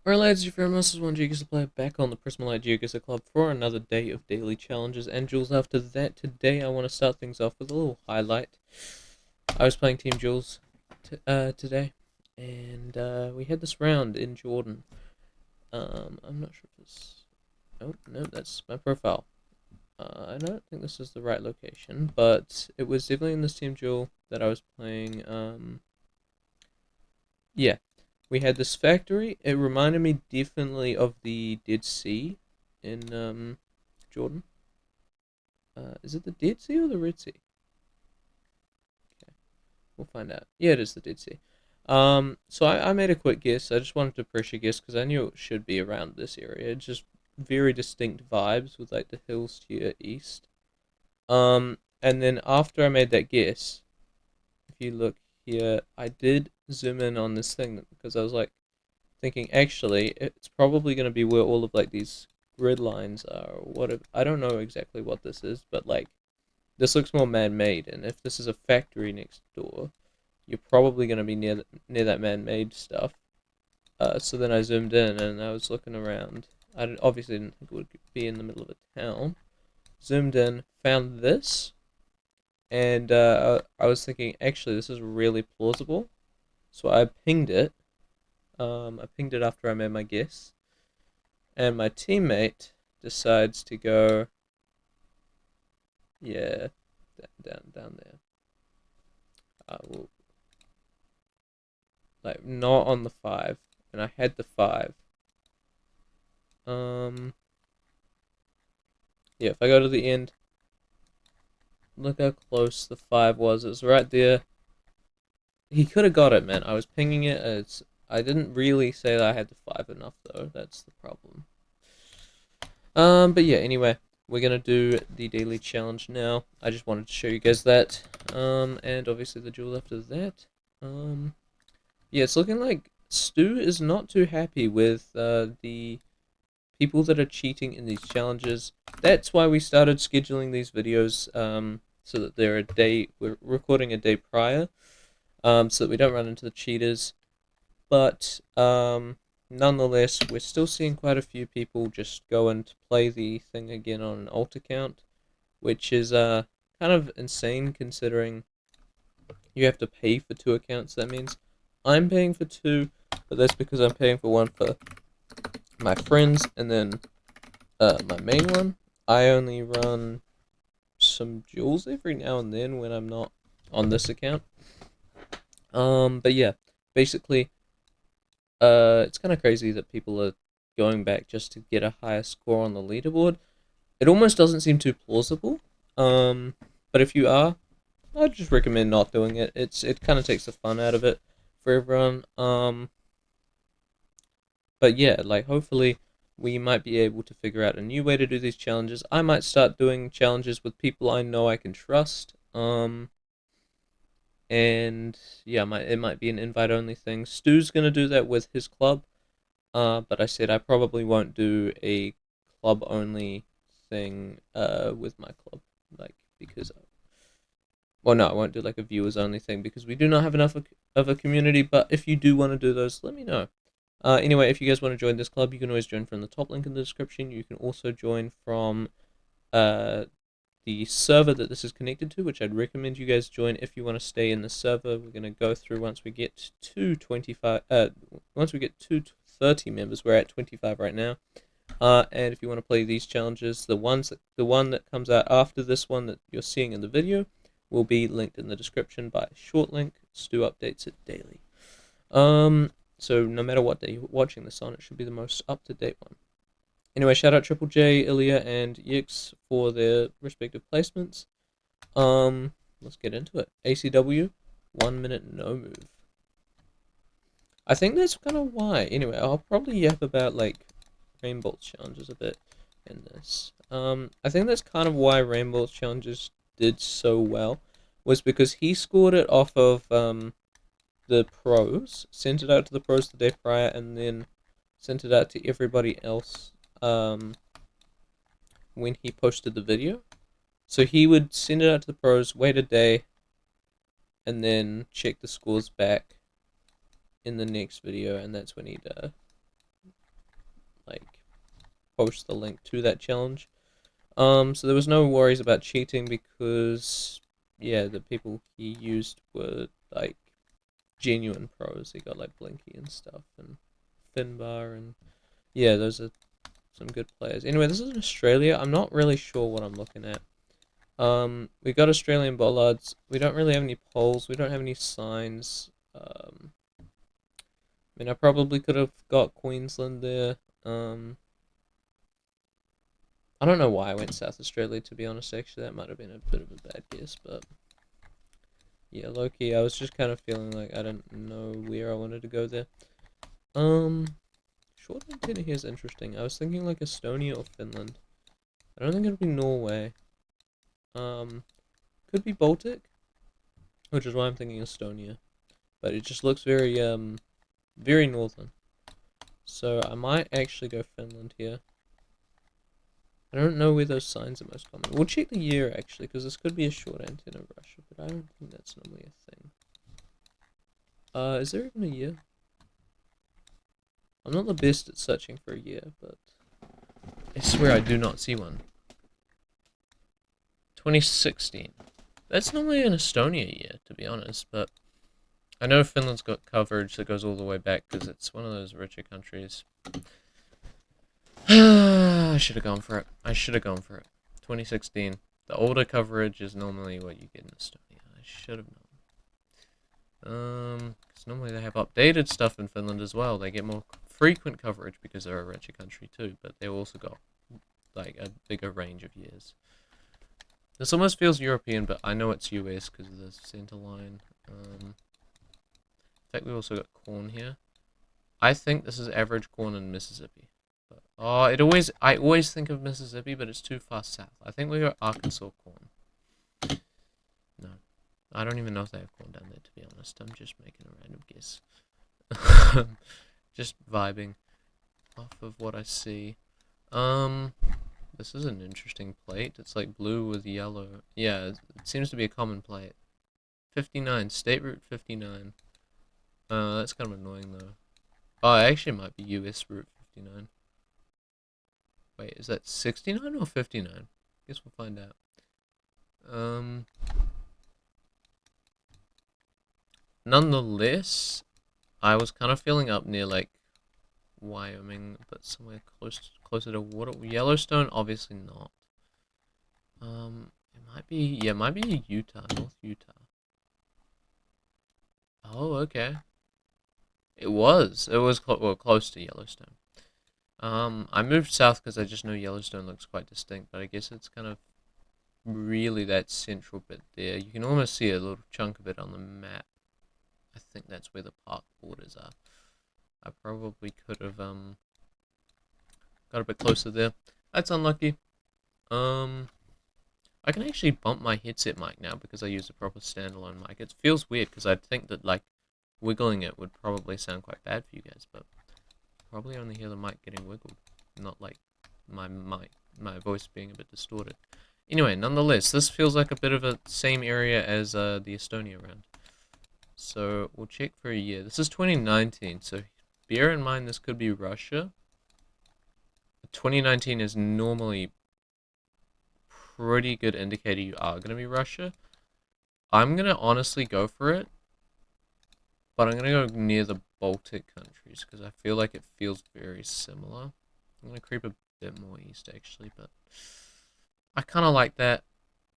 Alright lads, your friend Masters 1 Geoguessr player back on the Prismalite Geoguessr Club for another day of daily challenges and duels. After that, today I want to start things off with a little highlight. I was playing Team Jules today, and we had this round in Jordan. I'm not sure if this... Oh, no, that's my profile. I don't think this is the right location, but it was definitely in this Team Jewel that I was playing. Yeah, we had this factory. It reminded me definitely of the Dead Sea in Jordan. Is it the Dead Sea or the Red Sea? Okay, we'll find out. Yeah, it is the Dead Sea. So I made a quick guess. I just wanted to pressure guess because I knew it should be around this area. It's just very distinct vibes with like the hills to your east. And then after I made that guess, if you look here, I did zoom in on this thing because I was like thinking actually it's probably going to be where all of like these grid lines are or whatever. I don't know exactly what this is, but like this looks more man-made, and if this is a factory next door, you're probably going to be near that man-made stuff. So then I zoomed in and I was looking around. Obviously didn't think it would be in the middle of a town. Zoomed in, found this, and I was thinking actually this is really plausible. So I pinged it. I pinged it after I made my guess, and my teammate decides to go, yeah, down there. Well, like not on the 5, and I had the 5. Um, yeah, if I go to the end, look how close the 5 was. It was right there. He could have got it, man. I was pinging it. I didn't really say that I had the 5 enough though. That's the problem. But yeah. Anyway, we're gonna do the daily challenge now. I just wanted to show you guys that. And obviously the duel after that. Um, yeah, it's looking like Stu is not too happy with the people that are cheating in these challenges. That's why we started scheduling these videos, so that we're recording a day prior, so that we don't run into the cheaters. But nonetheless, we're still seeing quite a few people just go and play the thing again on an alt account, which is kind of insane considering you have to pay for two accounts. That means I'm paying for two, but that's because I'm paying for one for my friends and then my main one. I only run some duels every now and then when I'm not on this account. But yeah, basically, it's kind of crazy that people are going back just to get a higher score on the leaderboard. It almost doesn't seem too plausible. But if you are, I'd just recommend not doing it. It kind of takes the fun out of it for everyone. But yeah, like hopefully we might be able to figure out a new way to do these challenges. I might start doing challenges with people I know I can trust. And yeah, it might be an invite only thing. Stu's gonna do that with his club. But I said I probably won't do a club only thing with my club, like because well no, I won't do like a viewers only thing because we do not have enough of a community. But if you do want to do those, let me know. Anyway, if you guys want to join this club, you can always join from the top link in the description. You can also join from uh, the server that this is connected to, which I'd recommend you guys join if you want to stay in the server. We're going to go through once we get to 25. Once we get to 30 members, we're at 25 right now. And if you want to play these challenges, the one that comes out after this one that you're seeing in the video will be linked in the description by a short link. Stu updates it daily. So no matter what day you're watching this on, it should be the most up-to-date one. Anyway, shout out Triple J, Ilya, and Yix for their respective placements. Let's get into it. ACW, 1 minute no move. I think that's kind of why. Anyway, I'll probably yap about like Rainbow challenges a bit in this. I think that's kind of why Rainbow challenges did so well, was because he scored it off of the pros, sent it out to the pros the day prior, and then sent it out to everybody else when he posted the video. So he would send it out to the pros, wait a day, and then check the scores back in the next video, and that's when he'd post the link to that challenge. So there was no worries about cheating because, yeah, the people he used were like genuine pros. He got like Blinky and stuff, and Finbar, and yeah, those are some good players. Anyway, this is in Australia. I'm not really sure what I'm looking at. We got Australian bollards. We don't really have any poles. We don't have any signs. I mean, I probably could have got Queensland there. I don't know why I went South Australia, to be honest, actually. That might have been a bit of a bad guess, but yeah, low-key, I was just kind of feeling like I didn't know where I wanted to go there. Short antenna here is interesting. I was thinking like Estonia or Finland. I don't think it'll be Norway. Um, could be Baltic, which is why I'm thinking Estonia. But it just looks very northern. So I might actually go Finland here. I don't know where those signs are most common. We'll check the year actually, because this could be a short antenna Russia, but I don't think that's normally a thing. Is there even a year? I'm not the best at searching for a year, but I swear I do not see one. 2016. That's normally an Estonia year, to be honest, but I know Finland's got coverage that goes all the way back because it's one of those richer countries. I should have gone for it. 2016. The older coverage is normally what you get in Estonia. I should have known. Because normally they have updated stuff in Finland as well. They get more frequent coverage because they're a richer country too, but they also got like a bigger range of years. This almost feels European, but I know it's US because of the center line. In fact, we also got corn here. I think this is average corn in Mississippi. But, I always think of Mississippi, but it's too far south. I think we got Arkansas corn. No, I don't even know if they have corn down there, to be honest. I'm just making a random guess. Just vibing off of what I see. This is an interesting plate. It's like blue with yellow. Yeah, it seems to be a common plate. 59, State Route 59. That's kind of annoying though. Oh, it actually might be US Route 59. Wait, is that 69 or 59? Guess we'll find out. Nonetheless, I was kind of feeling up near like Wyoming, but somewhere closer to water. Yellowstone, obviously not. It might be Utah, North Utah. Oh, okay. It was close to Yellowstone. I moved south because I just know Yellowstone looks quite distinct, but I guess it's kind of really that central bit there. You can almost see a little chunk of it on the map. I think that's where the park borders are. I probably could have got a bit closer there. That's unlucky. I can actually bump my headset mic now because I use a proper standalone mic. It feels weird because I'd think that like wiggling it would probably sound quite bad for you guys, but probably only hear the mic getting wiggled, not like my voice being a bit distorted. Anyway, nonetheless, this feels like a bit of a same area as the Estonia round. So we'll check for a year. This is 2019, so bear in mind this could be Russia. 2019 is normally pretty good indicator you are going to be Russia. I'm going to honestly go for it, but I'm going to go near the Baltic countries because I feel like it feels very similar. I'm going to creep a bit more east actually, but I kind of like that.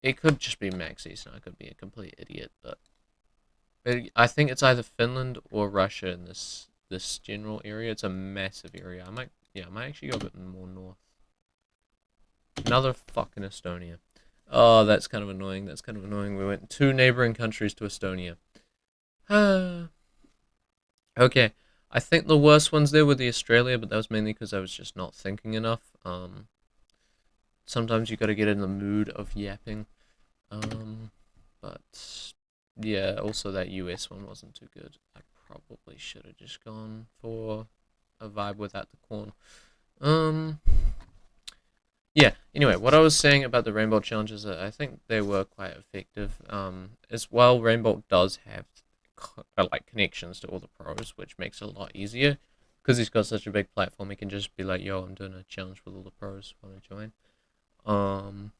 It could just be max east and I could be a complete idiot, but I think it's either Finland or Russia in this general area. It's a massive area. I might actually go a bit more north. Another fucking Estonia. Oh, that's kind of annoying. We went 2 neighboring countries to Estonia. Okay. I think the worst ones there were the Australia, but that was mainly because I was just not thinking enough. Sometimes you gotta get in the mood of yapping. But yeah, also that US one wasn't too good. I probably should have just gone for a vibe without the corn. Yeah, anyway, what I was saying about the Rainbow challenges, I think they were quite effective. As well, Rainbow does have like connections to all the pros, which makes it a lot easier. because he's got such a big platform, he can just be like, "Yo, I'm doing a challenge with all the pros. Want to join?" Um,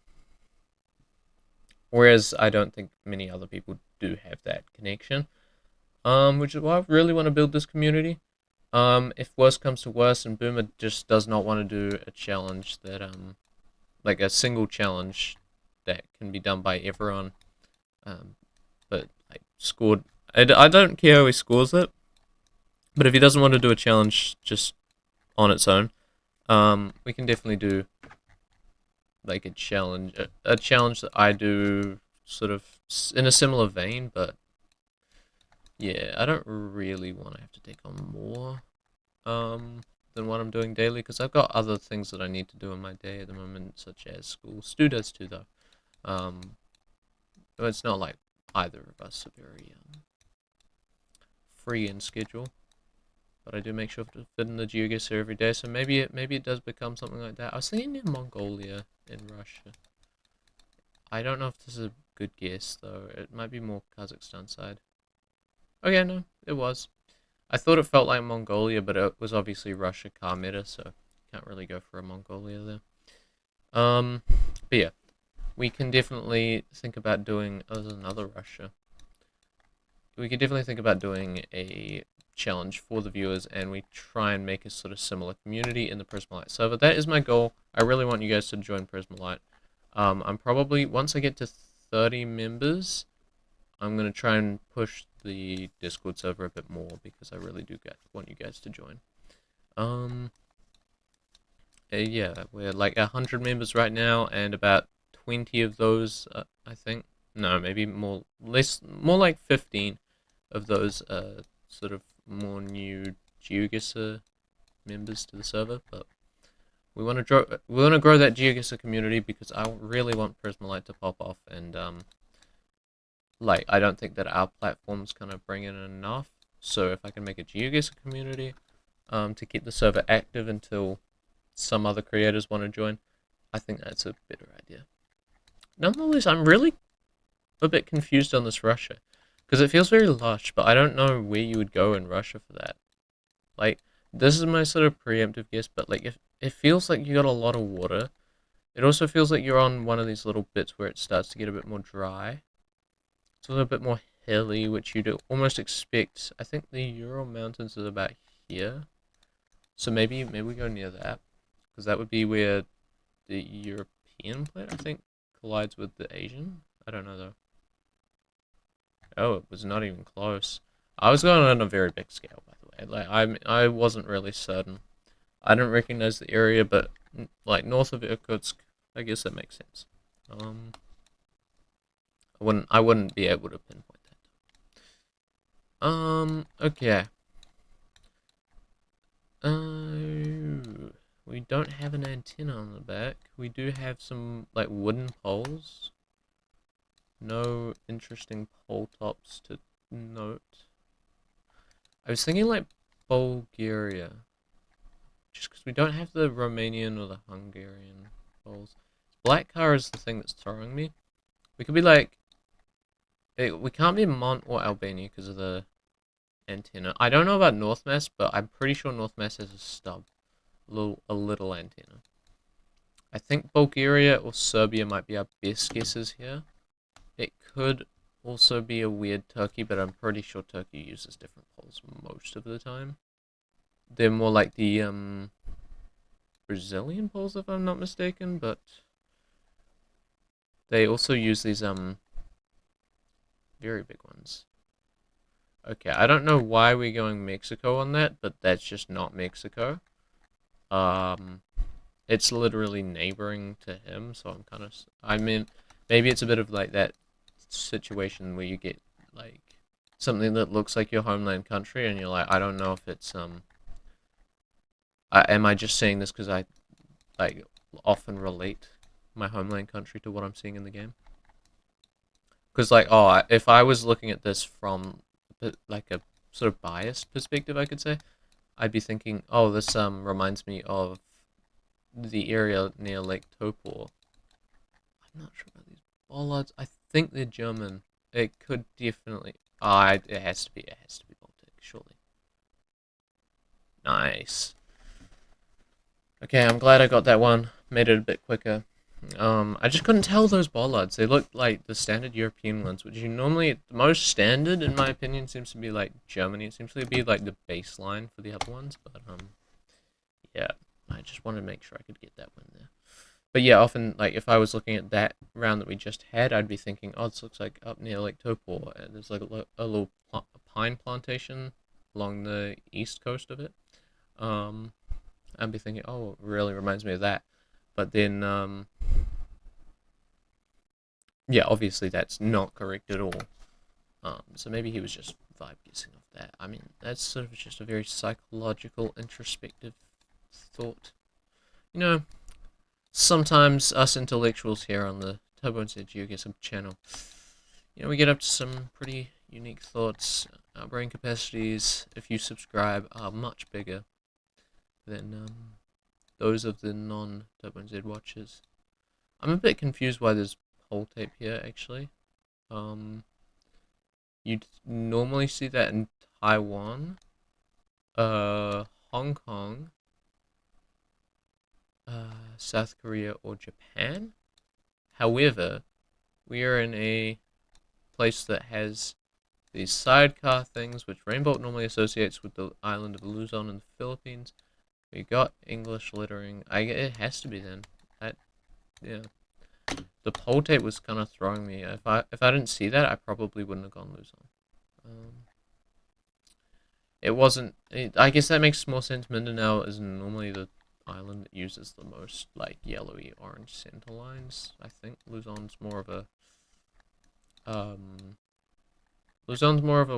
Whereas I don't think many other people do have that connection. Which is why I really want to build this community. If worse comes to worse, and Boomer just does not want to do a challenge that like a single challenge that can be done by everyone, but like scored. I don't care how he scores it, but if he doesn't want to do a challenge just on its own, we can definitely do like a challenge that I do sort of in a similar vein, but yeah, I don't really want to have to take on more than what I'm doing daily because I've got other things that I need to do in my day at the moment, such as school. Stu does too, though. But it's not like either of us are very free in schedule. But I do make sure to fit in the Geoguessr every day, so maybe it does become something like that. I was thinking in Mongolia, in Russia. I don't know if this is a good guess though. It might be more Kazakhstan side. Oh yeah, no, it was. I thought it felt like Mongolia, but it was obviously Russia car meta, so can't really go for a Mongolia there. Um, but yeah, we can definitely think about doing. Oh, there's another Russia. We could definitely think about doing a challenge for the viewers, and we try and make a sort of similar community in the Prismalite server. That is my goal. I really want you guys to join Prismalite. I'm probably once I get to 30 members, I'm gonna try and push the Discord server a bit more because I really do want you guys to join. Um, yeah, we're like 100 members right now, and about 20 of those, I think, no, maybe more like 15 of those sort of more new Geoguessr members to the server. But we want to grow that Geoguessr community because I really want Prismalite to pop off, and like I don't think that our platform's gonna bring in enough. So if I can make a Geoguessr community, to keep the server active until some other creators want to join, I think that's a better idea. Nonetheless, I'm really a bit confused on this Russia because it feels very lush, but I don't know where you would go in Russia for that. Like, this is my sort of preemptive guess, but like, if it feels like you got a lot of water, it also feels like you're on one of these little bits where it starts to get a bit more dry. It's a little bit more hilly, which you'd almost expect. I think the Ural Mountains is about here, so maybe we go near that because that would be where the European plate, I think, collides with the Asian. I don't know though. Oh, it was not even close. I was going on a very big scale, by the way. Like I wasn't really certain. I didn't recognize the area, but like north of Irkutsk, I guess that makes sense. I wouldn't be able to pinpoint that. Okay. We don't have an antenna on the back. We do have some like wooden poles. No interesting pole tops to note. I was thinking like Bulgaria, just because we don't have the Romanian or the Hungarian poles. Black car is the thing that's throwing me. We could be like, we can't be Mont or Albania because of the antenna. I don't know about North Mass, but I'm pretty sure North Mass has a stub, a little antenna. I think Bulgaria or Serbia might be our best guesses here. It could also be a weird Turkey, but I'm pretty sure Turkey uses different poles most of the time. They're more like the Brazilian poles, if I'm not mistaken, but they also use these very big ones. Okay, I don't know why we're going Mexico on that, but that's just not Mexico. Um, it's literally neighboring to him, so I'm kind of. I mean, maybe it's a bit of like that situation where you get like something that looks like your homeland country, and you're like, I don't know if it's am I just saying this because I like often relate my homeland country to what I'm seeing in the game? Because like, oh, if I was looking at this from like a sort of biased perspective, I could say, I'd be thinking, oh, this reminds me of the area near Lake Topor. I'm not sure about these bollards. I think they're German. It could definitely. Ah, it has to be. It has to be Baltic, surely. Nice. Okay, I'm glad I got that one. Made it a bit quicker. I just couldn't tell those bollards. They looked like the standard European ones, which you normally, the most standard, in my opinion, seems to be like Germany. It seems to be like the baseline for the other ones, but yeah, I just wanted to make sure I could get that one there. But yeah, often, like, if I was looking at that round that we just had, I'd be thinking, oh, this looks like up near Lake Topor, and there's like a little pine plantation along the east coast of it. Um, I'd be thinking, oh, it really reminds me of that. But then, yeah, obviously that's not correct at all. So maybe he was just vibe guessing off that. I mean, that's sort of just a very psychological, introspective thought. You know, sometimes us intellectuals here on the TurboNZ Geoguessr channel, we get up to some pretty unique thoughts. Our brain capacities, if you subscribe, are much bigger than those of the non-TurboNZ watchers. I'm a bit confused why there's poll tape here, actually. You'd normally see that in Taiwan, Hong Kong, South Korea, or Japan. However, we are in a place that has these sidecar things, which Rainbow normally associates with the island of Luzon in the Philippines. We got English lettering. It has to be then. Yeah. The poll tape was kind of throwing me. If I didn't see that, I probably wouldn't have gone Luzon. It wasn't. I guess that makes more sense. Mindanao is normally the island that uses the most like yellowy orange center lines. I think Luzon's more of a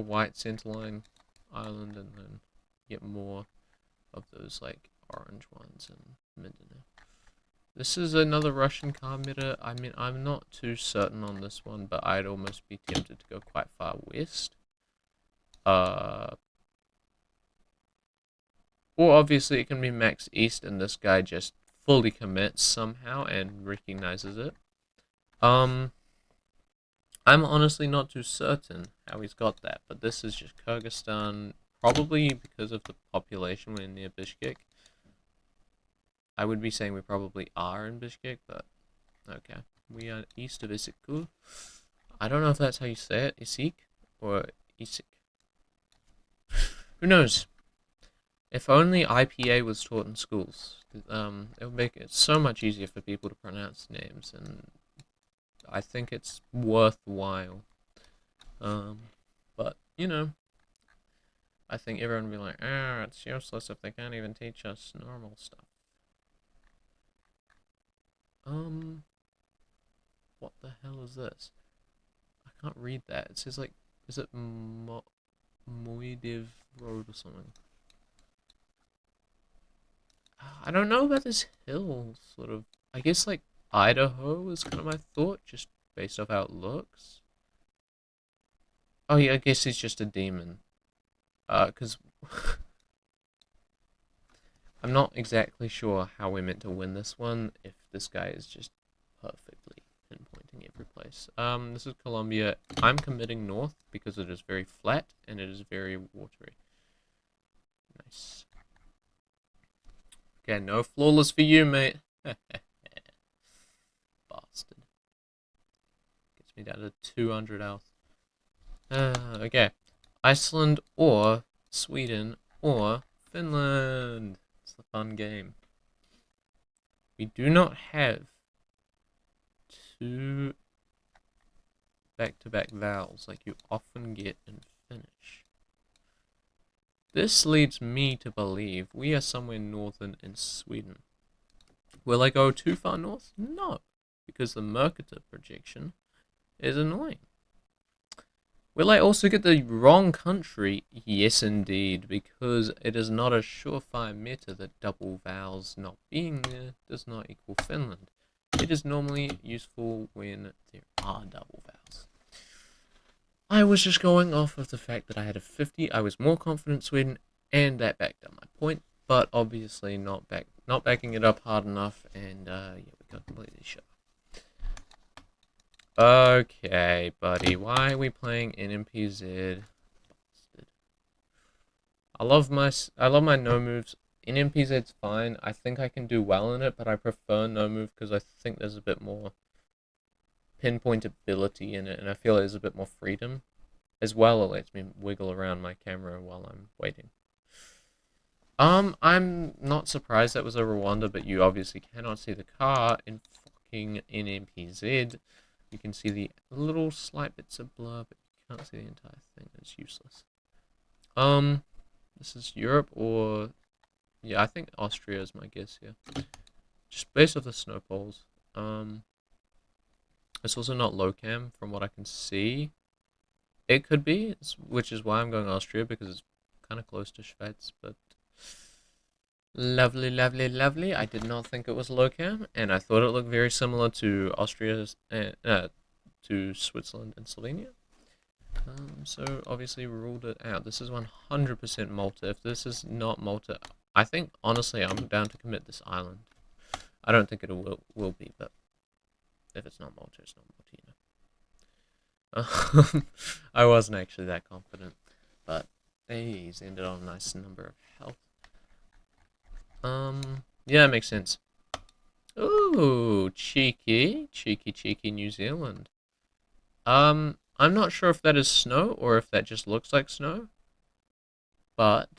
white centerline island, and then you get more of those like orange ones in Mindanao. This is another Russian car mirror. I mean, I'm not too certain on this one, but I'd almost be tempted to go quite far west. Or obviously it can be max east, and this guy just fully commits somehow and recognizes it. I'm honestly not too certain how he's got that, but this is just Kyrgyzstan, probably because of the population. We're near Bishkek. I would be saying we probably are in Bishkek, but okay. We are east of Isikul. I don't know if that's how you say it, Isik or Isik. Who knows? If only IPA was taught in schools. It would make it so much easier for people to pronounce names, and I think it's worthwhile. But I think everyone would be like, it's useless if they can't even teach us normal stuff. What the hell is this? I can't read that. It says like, is it Moidiv Road or something? I don't know about this hill, sort of. I guess like Idaho is kind of my thought, just based off how it looks. Oh yeah, I guess he's just a demon. Cause I'm not exactly sure how we're meant to win this one if this guy is just perfectly pinpointing every place. This is Colombia. I'm committing north because it is very flat and it is very watery. Nice. Okay, no flawless for you, mate. Bastard. Gets me down to 200 health. Okay. Iceland or Sweden or Finland. It's the fun game. We do not have two back-to-back vowels like you often get in Finnish. This leads me to believe we are somewhere northern in Sweden. Will I go too far north? No, because the Mercator projection is annoying. Will I also get the wrong country? Yes, indeed, because it is not a surefire meta that double vowels not being there does not equal Finland. It is normally useful when there are double vowels. I was just going off of the fact that I had a 50. I was more confident Sweden, and that backed up my point, but obviously not backing it up hard enough, and yeah, we got completely shut. Okay, buddy, why are we playing NMPZ? I love my no moves. In MPZ's fine. I think I can do well in it, but I prefer no move because I think there's a bit more pinpoint ability in it, and I feel there's a bit more freedom. As well, it lets me wiggle around my camera while I'm waiting. I'm not surprised that was a Rwanda, but you obviously cannot see the car in fucking NMPZ. You can see the little slight bits of blur, but you can't see the entire thing. It's useless. This is Europe or yeah, I think Austria is my guess here. Just based off the snow poles. It's also not low cam from what I can see. It could be, which is why I'm going Austria because it's kind of close to Schweiz, but lovely, lovely, lovely. I did not think it was low cam, and I thought it looked very similar to Austria's, to Switzerland and Slovenia. So obviously we ruled it out. This is 100% Malta. If this is not Malta, I think honestly I'm down to commit this island. I don't think it will be, but if it's not Malta, it's not Malta, you know. I wasn't actually that confident, but he's ended on a nice number of health. Yeah, it makes sense. Ooh, cheeky, cheeky, cheeky New Zealand. I'm not sure if that is snow or if that just looks like snow, but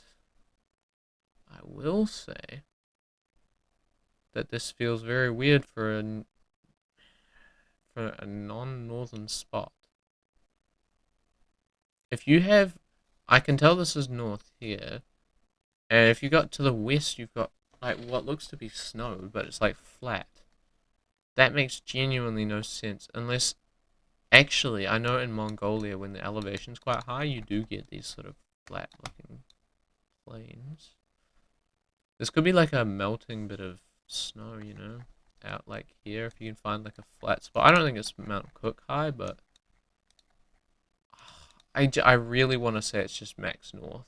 I will say that this feels very weird for a non-northern spot. If you have, I can tell this is north here, and if you got to the west, you've got like what looks to be snow, but it's like flat. That makes genuinely no sense unless actually I know in Mongolia when the elevation's quite high, you do get these sort of flat-looking plains. This could be like a melting bit of snow, you know, out like here if you can find like a flat spot. I don't think it's Mount Cook high, but I really want to say it's just max north.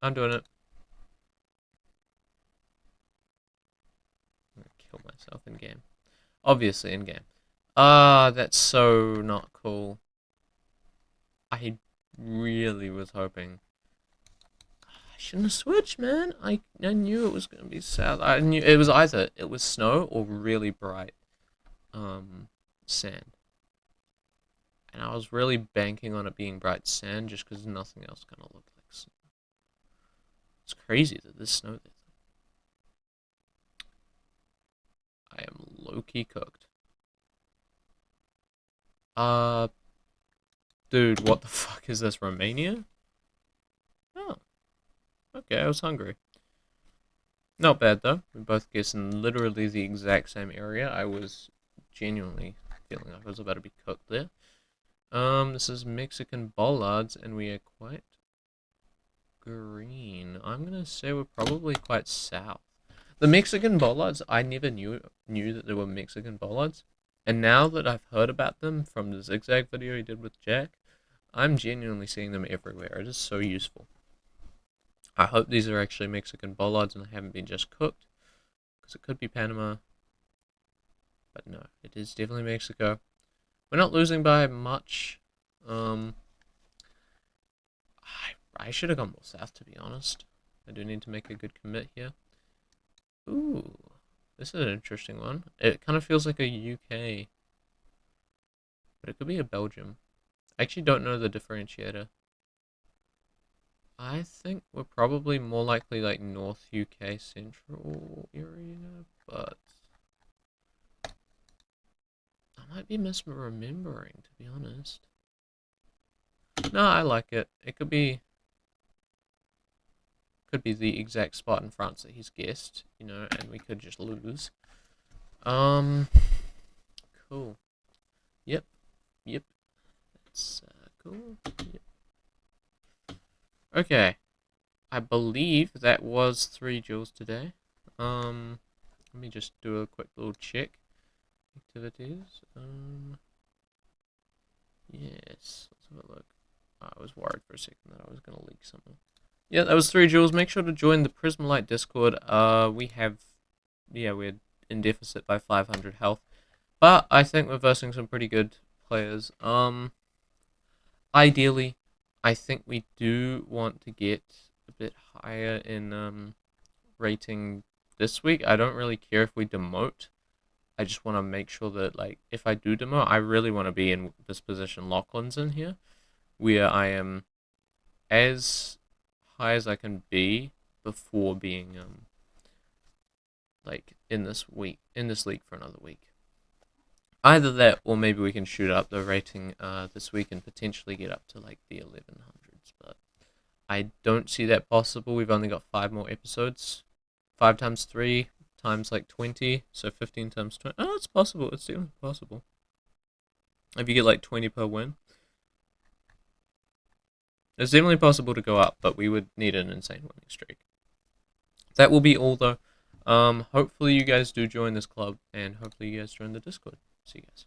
I'm doing it. I'm gonna kill myself in game. Obviously in game. Ah, that's so not cool. I really was hoping. I shouldn't have switched, man. I knew it was gonna be south. I knew it was either it was snow or really bright sand. And I was really banking on it being bright sand just because nothing else kind of looked like snow. It's crazy that there's snow there. I am low-key cooked. Dude, what the fuck is this, Romania? Oh, okay, I was hungry. Not bad though. We both guessing literally the exact same area. I was genuinely feeling like I was about to be cooked there. This is Mexican bollards, and we are quite green. I'm gonna say we're probably quite south. The Mexican bollards, I never knew that there were Mexican bollards, and now that I've heard about them from the zigzag video he did with Jack, I'm genuinely seeing them everywhere. It is so useful. I hope these are actually Mexican bollards and they haven't been just cooked, because it could be Panama. But no, it is definitely Mexico. We're not losing by much. I should have gone more south, to be honest. I do need to make a good commit here. Ooh, this is an interesting one. It kind of feels like a UK, but it could be a Belgium. I actually don't know the differentiator. I think we're probably more likely like North UK Central area, but I might be misremembering, to be honest. No, I like it. It could be the exact spot in France that he's guessed, you know, and we could just lose. Cool. Yep. Yep. That's cool. Yep. Okay. I believe that was 3 duels today. Let me just do a quick little check. Activities. Yes. Let's have a look. I was worried for a second that I was gonna leak something. Yeah, that was 3 duels. Make sure to join the Prismalite Discord. We're in deficit by 500 health, but I think we're versing some pretty good players. ideally, I think we do want to get a bit higher in rating this week. I don't really care if we demote. I just want to make sure that, like, if I do demote, I really want to be in this position Lachlan's in here, where I am as high as I can be before being like in this league for another week. Either that, or maybe we can shoot up the rating this week and potentially get up to like the 1100s. But I don't see that possible. We've only got 5 more episodes. 5 times 3 times like 20, so 15 times 20. Oh, it's possible. It's definitely possible. If you get like 20 per win, it's definitely possible to go up, but we would need an insane winning streak. That will be all though. Hopefully you guys do join this club, and hopefully you guys join the Discord. See you guys.